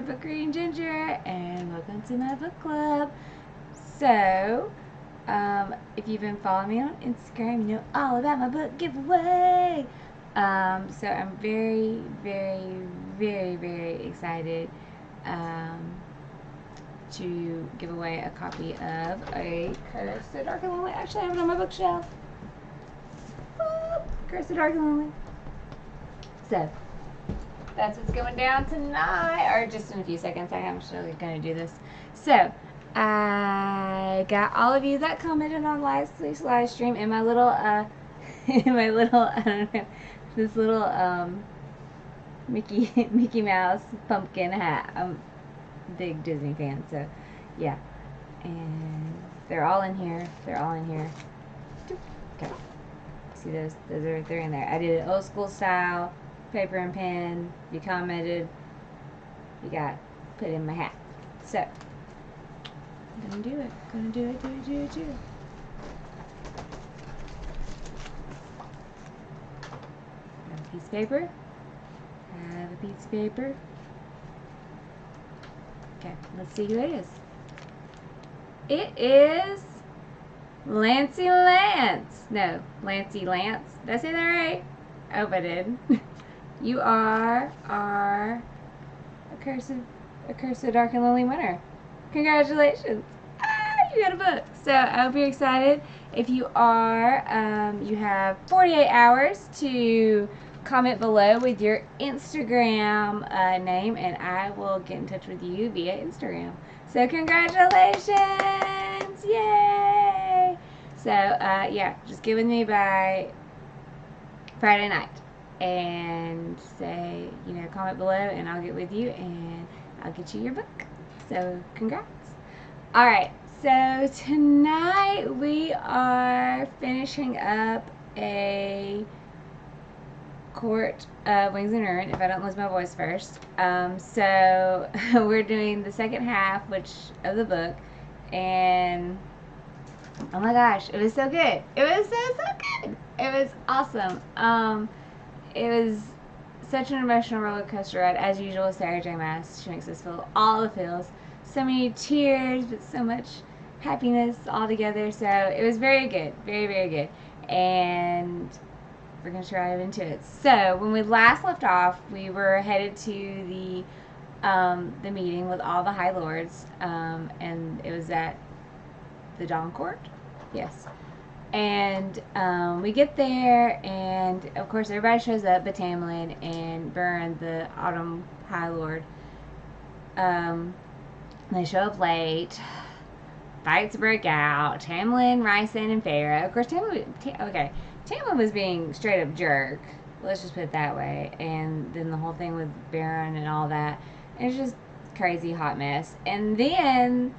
Book Reading Ginger, and welcome to my book club. So, if you've been following me on Instagram, you know all about my book giveaway. So I'm very, very, very, very excited to give away a copy of A Curse of Dark and Lonely. Actually, I have it on my bookshelf. Curse of Dark and Lonely. So, that's what's going down tonight, or just in a few seconds. I'm actually going to do this. So, I got all of you that commented on last week's live stream in my little, in my little, I don't know, this little Mickey Mouse pumpkin hat. I'm a big Disney fan, so yeah. And they're all in here. They're all in here. Okay. See those? They're in there. I did it old school style. Paper and pen. You commented. You got put in my hat. So, I'm gonna do it. Gonna do it. Have a piece of paper. Have a piece of paper. Okay, let's see who it is. It is Lancey Lance. No, Lancey Lance. Did I say that right? I hope I did. You are our A Curse of Dark and Lonely winner. Congratulations. You got a book. So I hope you're excited. If you are, you have 48 hours to comment below with your Instagram name, and I will get in touch with you via Instagram. So congratulations. Yay. So yeah, just get with me by Friday night and say, comment below, and I'll get with you and I'll get you your book. So congrats. Alright, so tonight we are finishing up a Court of Wings and Ruin, if I don't lose my voice first. So we're doing the second half of the book, and oh my gosh, it was so good. It was so good. It was awesome. It was such an emotional roller coaster ride, as usual. Sarah J Maas, she makes us feel all the feels. So many tears, but so much happiness all together. So it was very good, very, very good. And we're gonna try right into it. So when we last left off, we were headed to the meeting with all the High Lords, and it was at the Dawn Court. Yes. And we get there, and of course everybody shows up but Tamlin and Burn, the Autumn High Lord. They show up late. Fights break out. Tamlin, Rhysand, and Farah. Of course, Tamlin was being straight up jerk. Let's just put it that way. And then the whole thing with Baron and all that. It's just crazy hot mess. And then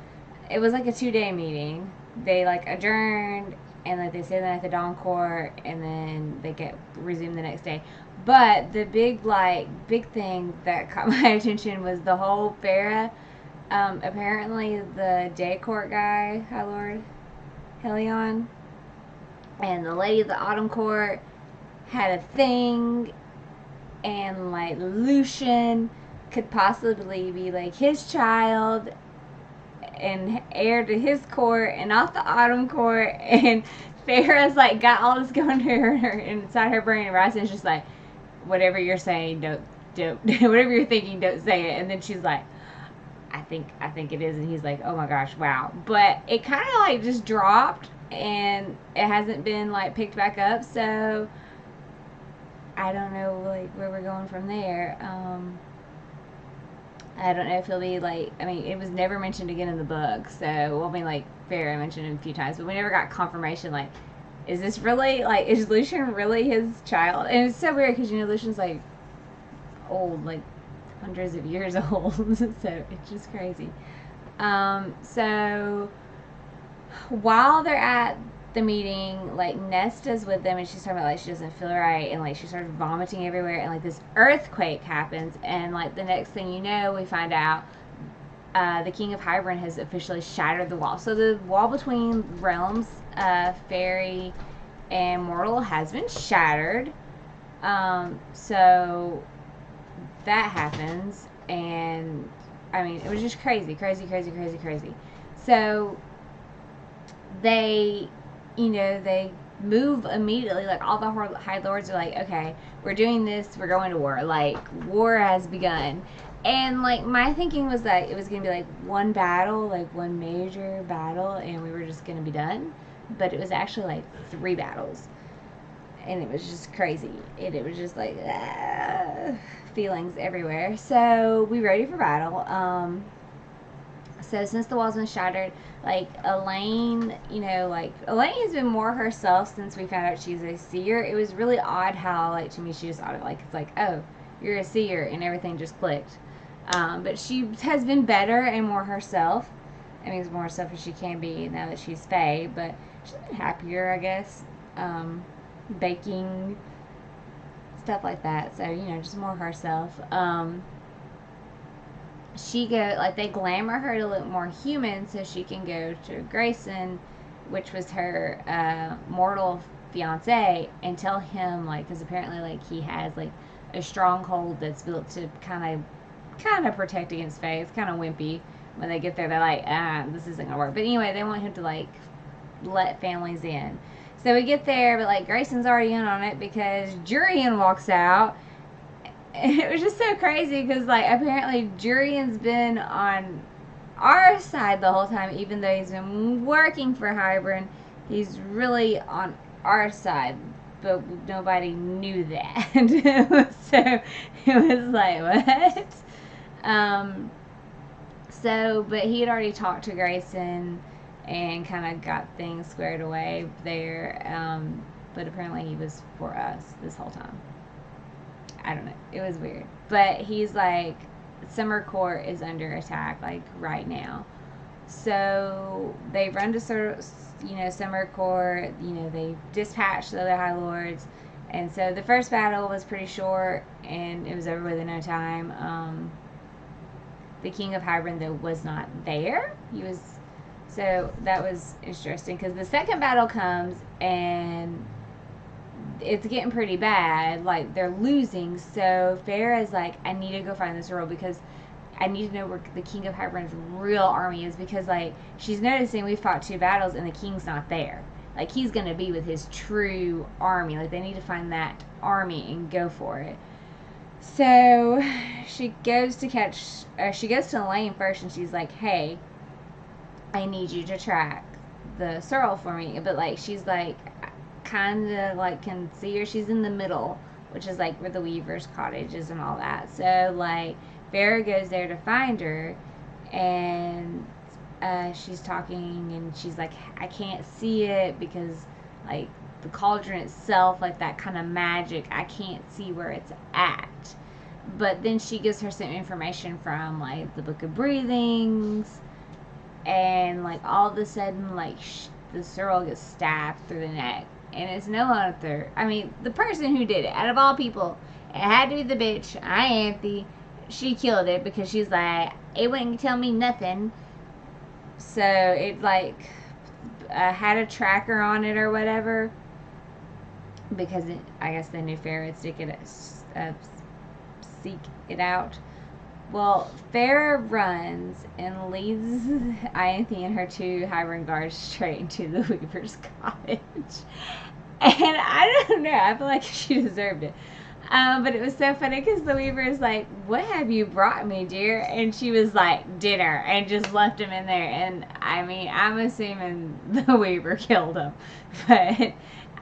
it was like a 2-day meeting. They adjourned, and they stayed at the Dawn Court, and then they get resumed the next day. But the big thing that caught my attention was the whole Farah. Apparently the Day Court guy, High Lord Helion, and the lady of the Autumn Court had a thing, and Lucian could possibly be his child and heir to his court and off the Autumn Court, and Farah's got all this going to her inside her brain, and Rhysand's just whatever you're saying, don't whatever you're thinking, don't say it. And then she's like, I think it is, and he's like, oh my gosh, wow. But it kind of just dropped, and it hasn't been picked back up, so I don't know where we're going from there. I don't know if he'll be it was never mentioned again in the book, so Farah mentioned it a few times, but we never got confirmation is this really is Lucian really his child? And it's so weird because Lucian's old, hundreds of years old. So it's just crazy. So while they're at the meeting, Nesta's with them, and she's talking about she doesn't feel right, and she starts vomiting everywhere, and this earthquake happens, and the next thing you know, we find out the King of Hybern has officially shattered the wall. So the wall between realms, fairy and mortal, has been shattered. So that happens, and I mean, it was just crazy, crazy, crazy, crazy, crazy. So they, they move immediately. Like, all the High Lords are like, okay, we're doing this, we're going to war. Like, war has begun. And, like, my thinking was that it was going to be, like, one battle, like, one major battle, and we were just going to be done. But it was actually, like, 3 battles. And it was just crazy. And it was just, like, feelings everywhere. So, we ready for battle. So since the wall's been shattered, like, Elaine, Elaine has been more herself since we found out she's a seer. It was really odd how, like, to me, she just thought it, like, it's like, oh, you're a seer, and everything just clicked. But she has been better and more herself. I mean, as more herself as she can be now that she's Fae, but she's been happier, I guess. Baking, stuff like that. So, just more herself. They glamour her to look more human so she can go to Grayson, which was her mortal fiance, and tell him, like, because apparently, like, he has, like, a stronghold that's built to kind of protect against Fae. It's kind of wimpy. When they get there, they're like, this isn't gonna work. But anyway, they want him to, like, let families in. So we get there, but, like, Grayson's already in on it because Jurian walks out. And it was just so crazy because, like, apparently Jurian's been on our side the whole time, even though he's been working for Hybern. He's really on our side, but nobody knew that. So it was like, what? But he had already talked to Grayson and kind of got things squared away there. But apparently he was for us this whole time. I don't know. It was weird. But he's like, Summer Court is under attack, like, right now. So they run to Summer Court. They dispatch the other High Lords. And so the first battle was pretty short, and it was over within no time. The King of Hybern, though, was not there. So that was interesting, because the second battle comes, and it's getting pretty bad. Like, they're losing. So Farrah's like, I need to go find this girl because I need to know where the King of Hybern's real army is, because, like, she's noticing we fought 2 battles and the king's not there. Like, he's gonna be with his true army. Like, they need to find that army and go for it. So she goes to Elaine first, and she's like, hey, I need you to track the Searle for me. But, like, she's like, kind of, like, can see her. She's in the middle, which is, like, where the Weaver's cottage is and all that. So, like, Farrah goes there to find her, and she's talking, and she's like, I can't see it because, like, the cauldron itself, like, that kind of magic, I can't see where it's at. But then she gives her some information from, like, the Book of Breathings, and, like, all of a sudden, like, the Searle gets stabbed through the neck. And it's no other. I mean, the person who did it, out of all people, it had to be the bitch, Ianthe. She killed it because she's like, it wouldn't tell me nothing. So it, like, had a tracker on it or whatever. Because I guess they knew Farrah would seek it out. Well, Farrah runs and leads Ianthe and her 2 Hybern guards straight into the Weaver's cottage. And I don't know, I feel like she deserved it. But it was so funny because the Weaver is like, what have you brought me, dear? And she was like, dinner, and just left him in there. And I mean, I'm assuming the Weaver killed him. But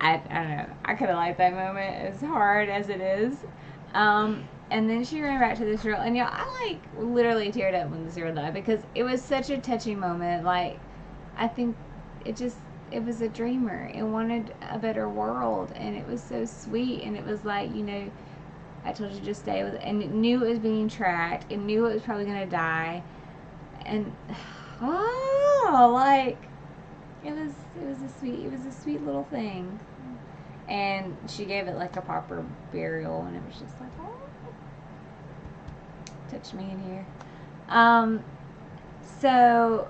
I don't know. I could have liked that moment, as hard as it is. And then she ran back to the Searle, and y'all, I, like, literally teared up when the Searle died, because it was such a touching moment. Like, I think it was a dreamer. It wanted a better world, and it was so sweet, and it was like, I told you to just stay with it, and it knew it was being tracked, it knew it was probably going to die, and, like, it was a sweet little thing. And she gave it, like, a proper burial, and it was just like, oh, touched me in here. So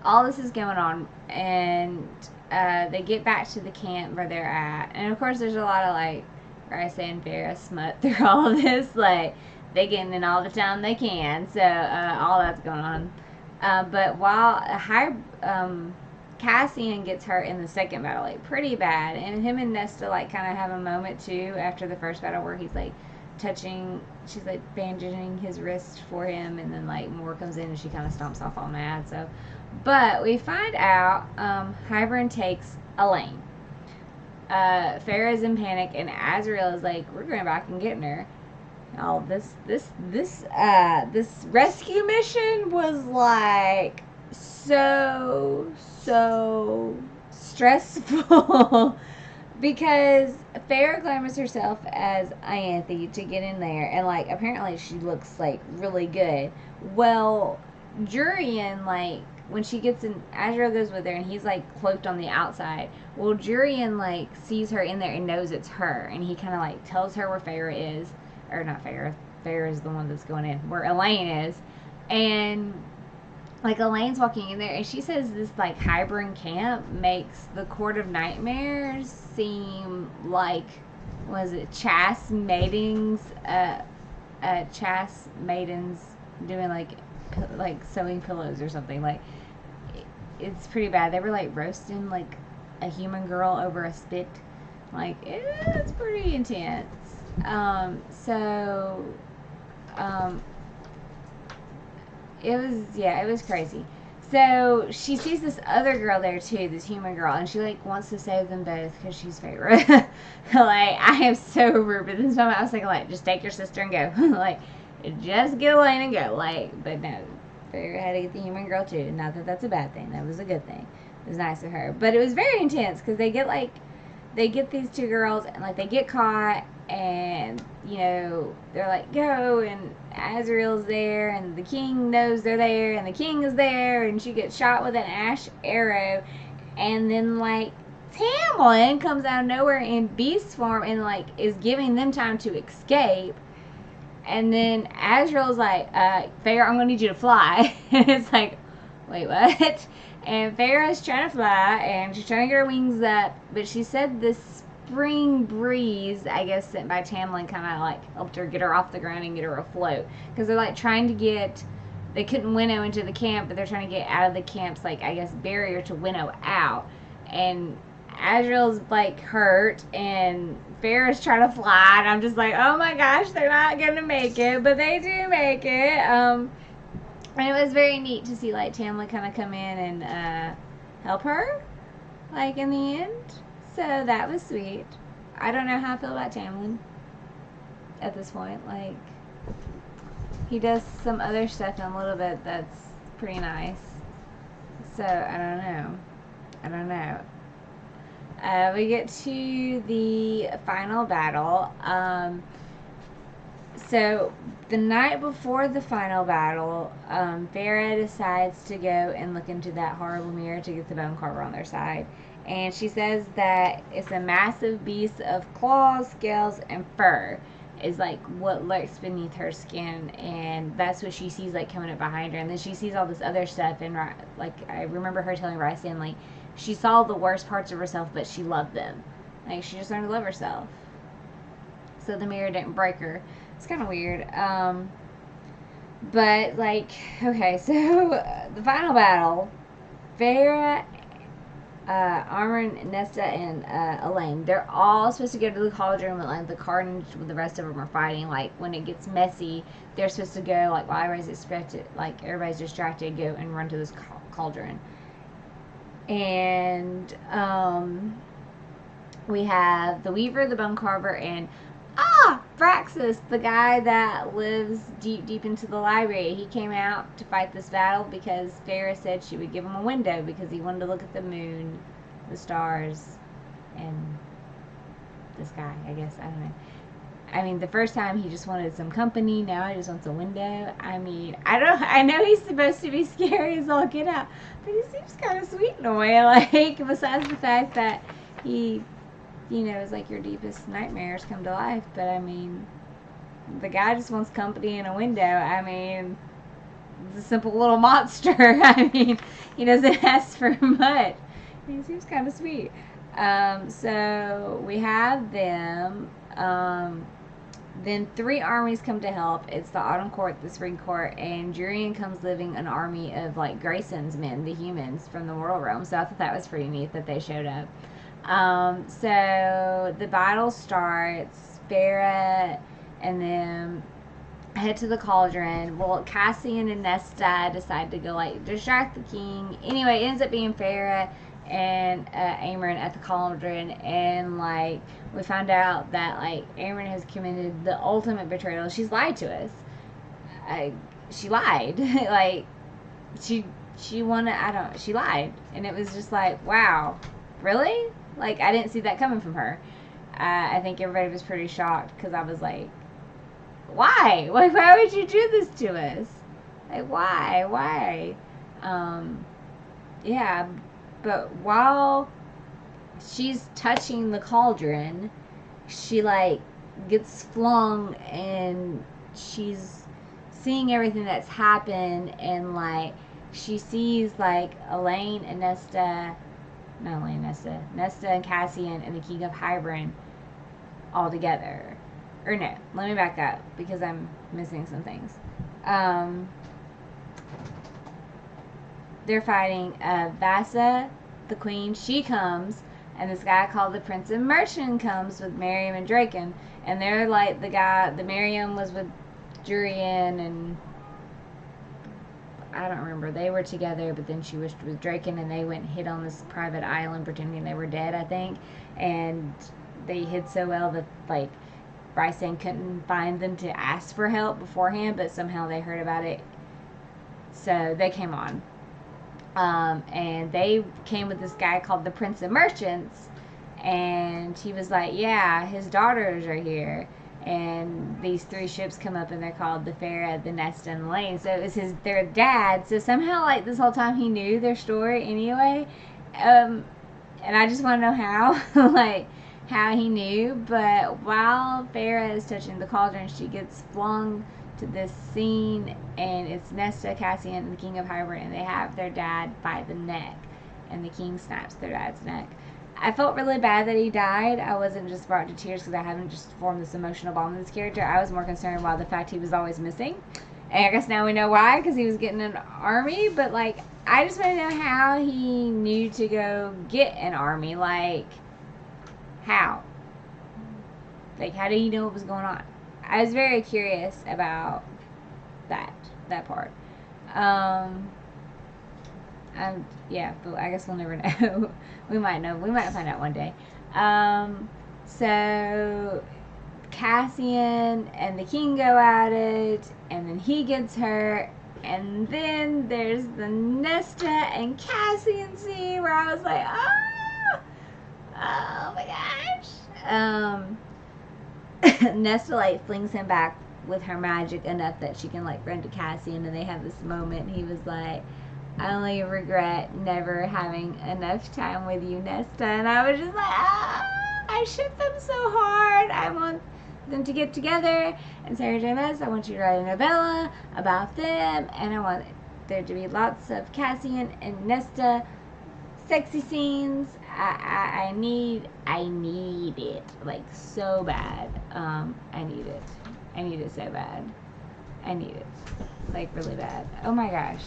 all this is going on, and they get back to the camp where they're at, and of course there's a lot of, like, Risa and Farrah smut through all of this. Like, they getting in all the time they can. So all that's going on. But while Cassian gets hurt in the second battle, like pretty bad, and him and Nesta like kind of have a moment too after the first battle where he's like touching, she's like bandaging his wrist for him, and then like Moore comes in and she kind of stomps off all mad. So, but we find out Hybern takes Elaine. Farrah's in panic, and Azrael is like, "We're going back and getting her." Oh, this rescue mission was like so stressful because Farrah glamors herself as Ianthe to get in there, and like apparently she looks like really good. Well, Jurian, like when she gets in, Azrael goes with her and he's like cloaked on the outside. Well, Jurian like sees her in there and knows it's her, and he kind of like tells her where Farrah is, or not Farrah. Farrah is the one that's going in where Elaine is, and like Elaine's walking in there and she says this like Hybern camp makes the Court of Nightmares seem like, was it chaste maidens doing like sewing pillows or something. Like it's pretty bad. They were like roasting like a human girl over a spit. Like it's pretty intense. It was crazy. So she sees this other girl there too, this human girl, and she like wants to save them both because she's Farrah. Like I am so rude, but this moment I was thinking like, just take your sister and go. Like just get Elaine and go. Like, but no, Farrah had to get the human girl too. Not that that's a bad thing. That was a good thing. It was nice of her, but it was very intense because they get these two girls and like they get caught, and you know they're like go, and Azrael's there, and the king knows they're there, and the king is there, and she gets shot with an ash arrow, and then like Tamlin comes out of nowhere in beast form and like is giving them time to escape, and then Azrael's like, Farrah, I'm gonna need you to fly. And it's like, wait, what? And Farrah's trying to fly, and she's trying to get her wings up, but she said this spring breeze, I guess, sent by Tamlin kind of like helped her get her off the ground and get her afloat. Because they're like trying to get, they couldn't winnow into the camp, but they're trying to get out of the camp's, like, I guess, barrier to winnow out. And Azrael's like hurt, and Farrah's trying to fly, and I'm just like, oh my gosh, they're not going to make it, but they do make it. And it was very neat to see like Tamlin kind of come in and help her, like in the end. So that was sweet. I don't know how I feel about Tamlin at this point. Like he does some other stuff in a little bit that's pretty nice. So I don't know. We get to the final battle. So the night before the final battle, Farrah decides to go and look into that horrible mirror to get the bone carver on their side. And she says that it's a massive beast of claws, scales, and fur is like what lurks beneath her skin, and that's what she sees like coming up behind her. And then she sees all this other stuff, and like I remember her telling Rysand like she saw the worst parts of herself, but she loved them. Like she just learned to love herself. So the mirror didn't break her. It's kind of weird. But, like, okay, so the final battle, Farrah, Armin, Nesta, and Elaine, they're all supposed to go to the cauldron when, like, the Carnage with the rest of them are fighting. Like, when it gets messy, they're supposed to go, like, while everybody's distracted, go and run to this cauldron. And, we have the Weaver, the Bone Carver, and Fraxus, the guy that lives deep into the library. He came out to fight this battle because Farrah said she would give him a window because he wanted to look at the moon, the stars, and the sky, I guess. I don't know. I mean, the first time he just wanted some company. Now he just wants a window. I mean, I know he's supposed to be scary as all get out, but he seems kind of sweet in a way. Like, besides the fact that he, you know, it's like your deepest nightmares come to life. But I mean, the guy just wants company and a window. I mean, it's a simple little monster. I mean, he doesn't ask for much. He seems kind of sweet. So we have them. then 3 armies come to help. It's the Autumn Court, the Spring Court, and Jurian comes living an army of like Grayson's men, the humans from the Mortal Realm. So I thought that was pretty neat that they showed up. So the battle starts. Farah and then head to the cauldron. Well, Cassian and Nesta decide to go like distract the king. Anyway, it ends up being Farah and Amren at the cauldron, and like we found out that like Amren has committed the ultimate betrayal. She's lied to us. She lied. Like she wanted, she lied, and it was just like, wow, really? Like I didn't see that coming from her. I think everybody was pretty shocked because I was like, why? Like, why would you do this to us? Like, why? Yeah, but while she's touching the cauldron, she like gets flung, and she's seeing everything that's happened, and like she sees like Elaine and Nesta and Cassian and the King of Hybern all together. Or no, let me back up because I'm missing some things. They're fighting Vasa, the queen. She comes, and this guy called the Prince of Merchant comes with Miriam and Draken, and they're like the Miriam was with Jurian, and I don't remember. They were together, but then she was with Draken, and they went and hid on this private island pretending they were dead, I think. And they hid so well that like Bryson couldn't find them to ask for help beforehand, but somehow they heard about it, so they came on. And they came with this guy called the Prince of Merchants, and he was like, yeah, his daughters are here, and these 3 ships come up, and they're called the Farah, the Nesta, and the Lane. So it was their dad. So somehow, like this whole time, he knew their story anyway. And I just want to know how, like how he knew. But while Farah is touching the cauldron, she gets flung to this scene, and it's Nesta, Cassian, and the King of Hybern, and they have their dad by the neck, and the king snaps their dad's neck. I felt really bad that he died. I wasn't just brought to tears because I haven't just formed this emotional bond with this character. I was more concerned about the fact he was always missing. And I guess now we know why, because he was getting an army. But, like, I just want to know how he knew to go get an army. Like, how? Like, how did he know what was going on? I was very curious about that part. Yeah, but I guess we'll never know. We might know. We might find out one day. So Cassian and the king go at it, and then he gets hurt, and then there's the Nesta and Cassian scene where I was like, oh my gosh. Nesta like flings him back with her magic enough that she can like run to Cassian, and they have this moment. He was like, I only regret never having enough time with you, Nesta. And I was just like, I ship them so hard. I want them to get together. And Sarah J Maas, I want you to write a novella about them. And I want there to be lots of Cassian and Nesta sexy scenes. I need it like so bad. I need it. I need it so bad. I need it like really bad. Oh my gosh.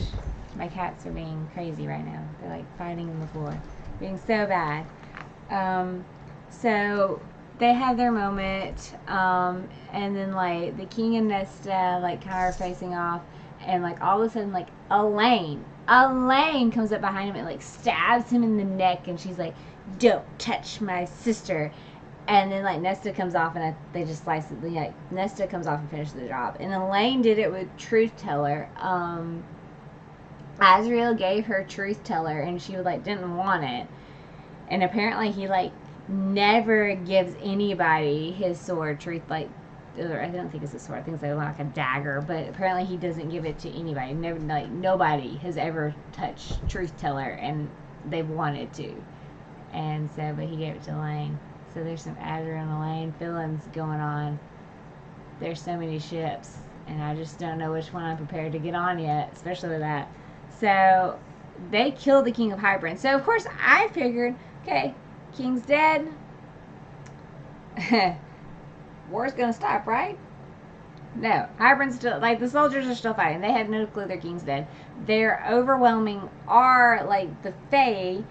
My cats are being crazy right now. They're like fighting on the floor. Being so bad. So they have their moment. And then like the king and Nesta like kind of are facing off. And like all of a sudden like Elaine comes up behind him and like stabs him in the neck. And she's like, don't touch my sister. And then like Nesta comes off, and they just slice it. Like Nesta comes off and finishes the job. And Elaine did it with Truth Teller. Azriel gave her Truth Teller, and she like didn't want it. And apparently he like never gives anybody his sword. Truth, like, or I don't think it's a sword. I think it's like a dagger. But apparently he doesn't give it to anybody. Never, like nobody has ever touched Truth Teller, and they've wanted to. And so, but he gave it to Elaine. So there's some Azriel and Elaine feelings going on. There's so many ships, and I just don't know which one I'm prepared to get on yet, especially with that. So they killed the King of Hybern. So of course I figured, okay, King's dead. war's gonna stop, right? No, Hybern's still, like, the soldiers are still fighting. They have no clue their king's dead. They're overwhelming our, like, the Fae,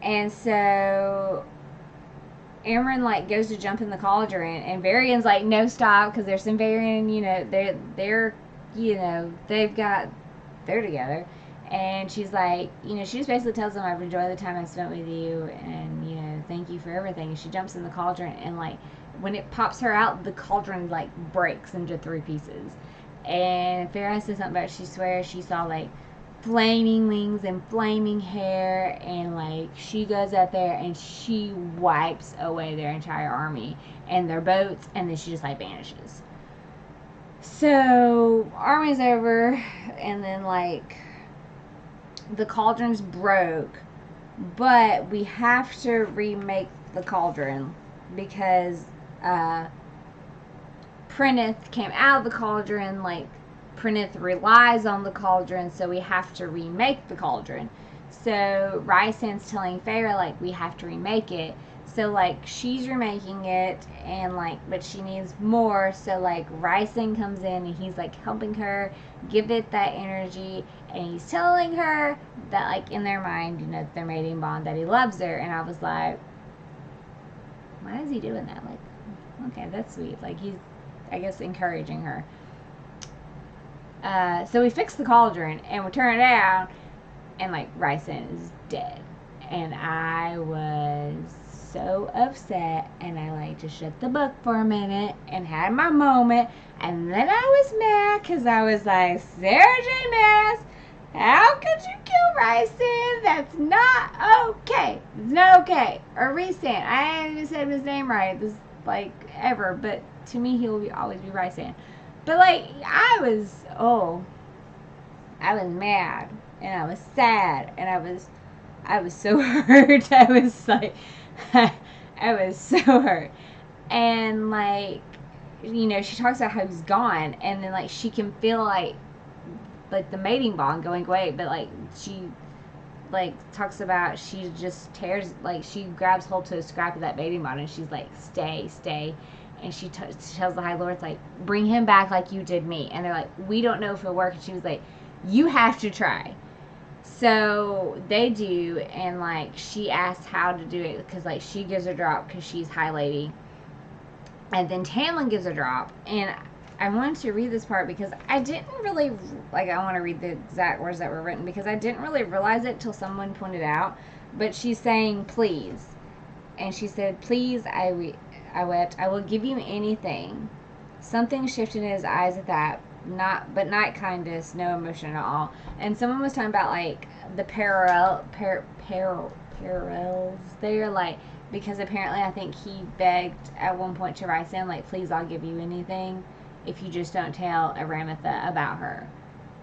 and so Amryn, like, goes to jump in the cauldron, and Varian's like, no, stop, because there's some Varian, you know, they're, you know, they're together. And she's like, you know, she just basically tells them, I've enjoyed the time I spent with you, and, you know, thank you for everything. And she jumps in the cauldron, and, like, when it pops her out, the cauldron, like, breaks into 3 pieces. And Farrah says something about, she swears she saw, like, flaming wings and flaming hair, and, like, she goes up there and she wipes away their entire army and their boats, and then she just, like, vanishes. So army's over, and then, like, the cauldron's broke, but we have to remake the cauldron because Prynith came out of the cauldron. Like, Prynith relies on the cauldron, so we have to remake the cauldron. So Rysand's telling Feyre, like, we have to remake it. So, like, she's remaking it, and, like, but she needs more. So, like, Rysand comes in, and he's, like, helping her give it that energy, and he's telling her that, like, in their mind, you know, their mating bond, that he loves her. And I was like, why is he doing that? Like, okay, that's sweet. Like, he's, I guess, encouraging her. So we fix the cauldron, and we turn it down, and, like, Rysand is dead. And I was so upset, and I, like, just shut the book for a minute and had my moment. And then I was mad because I was like, Sarah J Maas, how could you kill Rysand? That's not okay. It's not okay. Or Rysand. I haven't even said his name right this, like, ever, but to me he will always be Rysand. But, like, I was mad, and I was sad, and I was so hurt. I was like, I was so hurt. And, like, you know, she talks about how he's gone, and then, like, she can feel, like the mating bond going away, but, like, she, like, talks about, she just tears, like, she grabs hold to a scrap of that mating bond, and she's like, stay. And she tells the High Lords, like, bring him back like you did me. And they're like, we don't know if it'll work. And she was like, you have to try. So they do, and, like, she asks how to do it, because, like, she gives a drop because she's High Lady. And then Tamlin gives a drop. And I wanted to read this part because I didn't really, like, I want to read the exact words that were written because I didn't really realize it till someone pointed out. But she's saying, please. And she said, please, I wept. I will give you anything. Something shifted in his eyes at that. But not kindness, no emotion at all. And someone was talking about, like, the parallels there, like, because apparently I think he begged at one point to Rysand, like, please, I'll give you anything if you just don't tell Aramitha about her,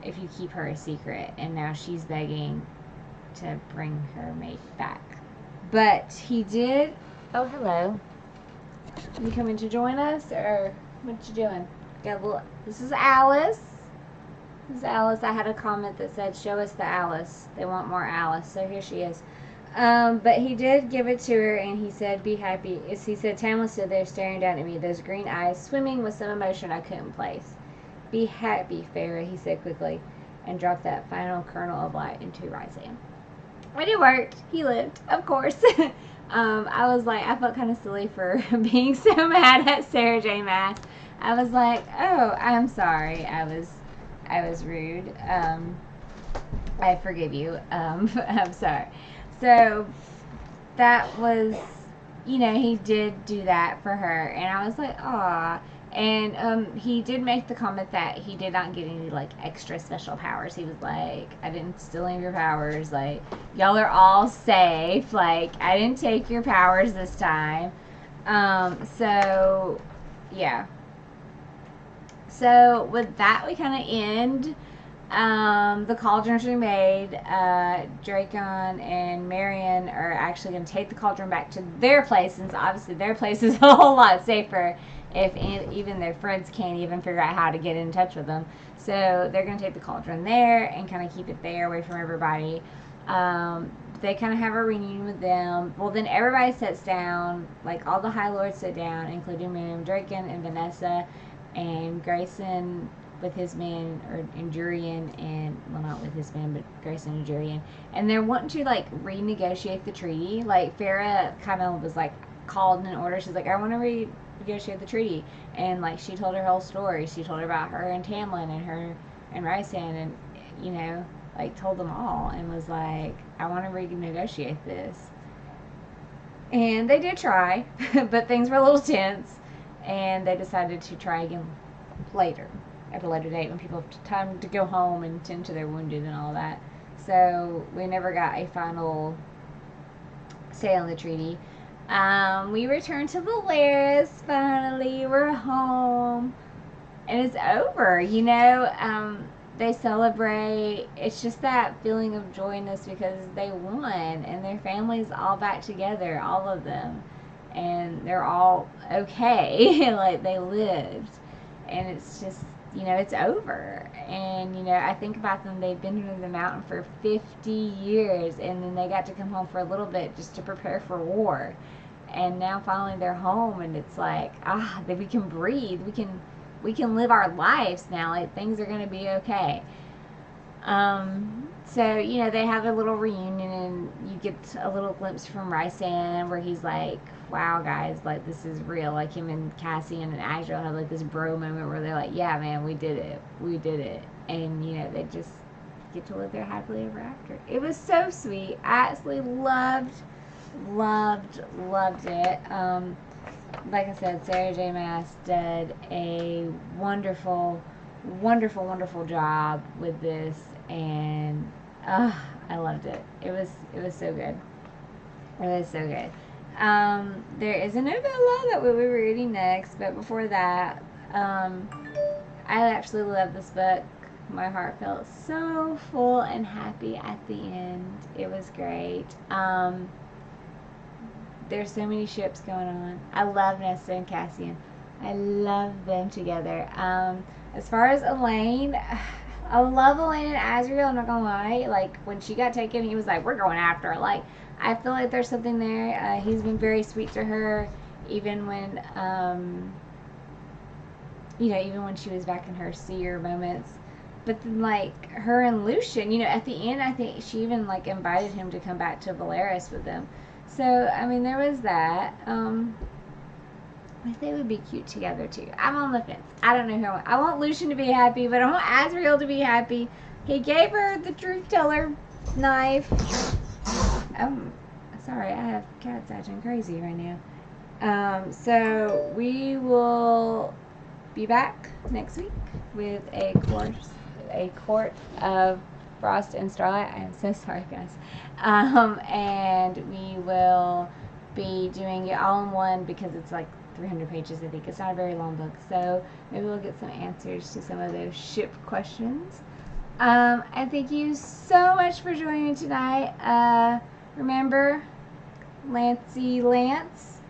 if you keep her a secret. And now she's begging to bring her mate back. But he did. Oh, hello. You coming to join us, or what you doing? Got a little. This is Alice. I had a comment that said, show us the Alice. They want more Alice. So here she is. But he did give it to her, and he said, be happy. He said, Tamlin stood there staring down at me, those green eyes swimming with some emotion I couldn't place. Be happy, Feyre, he said quickly, and dropped that final kernel of light into Rysand. And it worked. He lived, of course. I was like, I felt kind of silly for being so mad at Sarah J Maas. I was like, oh, I'm sorry. I was rude. I forgive you. I'm sorry. So that was, you know, he did do that for her, and I was like, aw. And he did make the comment that he did not get any, like, extra special powers. He was like, I didn't steal any of your powers. Like, y'all are all safe. Like, I didn't take your powers this time. So, yeah. So, with that, we kind of end. The cauldron's remade. Dracon and Marion are actually going to take the cauldron back to their place, since obviously their place is a whole lot safer if even their friends can't even figure out how to get in touch with them. So they're going to take the cauldron there and kind of keep it there away from everybody. they kind of have a reunion with them. Well, then everybody sits down, like all the High Lords sit down, including Miriam Draken and Vanessa and Grayson with his men, and Jurian, and, well, not with his men, but Grayson and Jurian. And they're wanting to, like, renegotiate the treaty. Like, Farrah kind of was, like, called in an order. She's like, I want to renegotiate the treaty. And, like, she told her whole story. She told her about her and Tamlin and her and Rysand, and, you know, like, told them all, and was like, I want to renegotiate this. And they did try, but things were a little tense, and they decided to try again later, at a later date, when people have time to go home and tend to their wounded and all that. So we never got a final say on the treaty. We returned to Valeris, finally. We're home. And it's over, you know. They celebrate. It's just that feeling of joyness because they won, and their family's all back together, all of them. And they're all okay. Like, they lived. And it's just, you know, it's over. And, you know, I think about them. They've been in the mountain for 50 years, and then they got to come home for a little bit just to prepare for war. And now finally they're home, and it's like, that we can breathe. We can live our lives now. Like, things are going to be okay. So, you know, they have a little reunion, and you get a little glimpse from Rysand where he's like, wow, guys, like, this is real. Like, him and Cassian and Azrael have, like, this bro moment where they're like, yeah, man, we did it. We did it. And, you know, they just get to live there happily ever after. It was so sweet. I absolutely loved it. Like I said, Sarah J Maas did a wonderful job with this, and I loved it. It was so good. It was so good. There is a novella that we were reading next, but before that, I actually love this book. My heart felt so full and happy at the end. It was great. There's so many ships going on. I love Nesta and Cassian. I love them together. As far as Elaine, I love Elaine and Azrael, I'm not gonna lie. Like, when she got taken, he was like, we're going after her. Like, I feel like there's something there. He's been very sweet to her, even when, you know, even when she was back in her seer moments. But then, like, her and Lucian, you know, at the end, I think she even, like, invited him to come back to Valeris with them. So, I mean, there was that. I think they would be cute together, too. I'm on the fence. I don't know who I want Lucian to be happy, but I want Azrael to be happy. He gave her the truth teller knife. Sorry, I have cats acting crazy right now. So, we will be back next week with a court of Frost and Starlight. I am so sorry, guys. And we will be doing it all in one because it's like 300 pages, I think. It's not a very long book, so maybe we'll get some answers to some of those ship questions. And thank you so much for joining me tonight. Remember, Lancey Lance,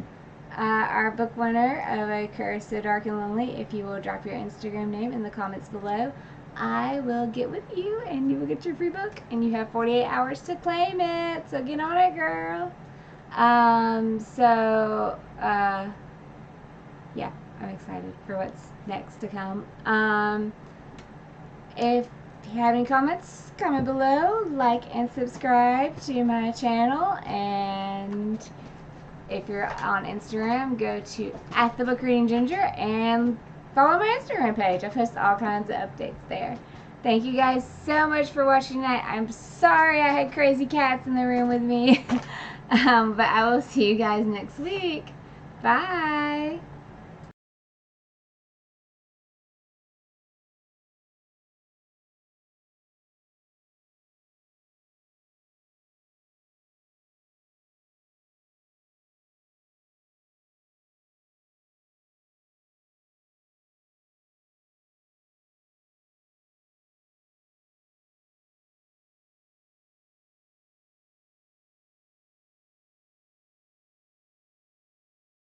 our book winner of A Curse So Dark and Lonely. If you will drop your Instagram name in the comments below, I will get with you, and you will get your free book, and you have 48 hours to claim it, so get on it, girl. Yeah, I'm excited for what's next to come. If you have any comments, comment below, like and subscribe to my channel, and if you're on Instagram, go to @thebookreadingginger and follow my Instagram page. I post all kinds of updates there. Thank you guys so much for watching tonight. I'm sorry I had crazy cats in the room with me. But I will see you guys next week. Bye.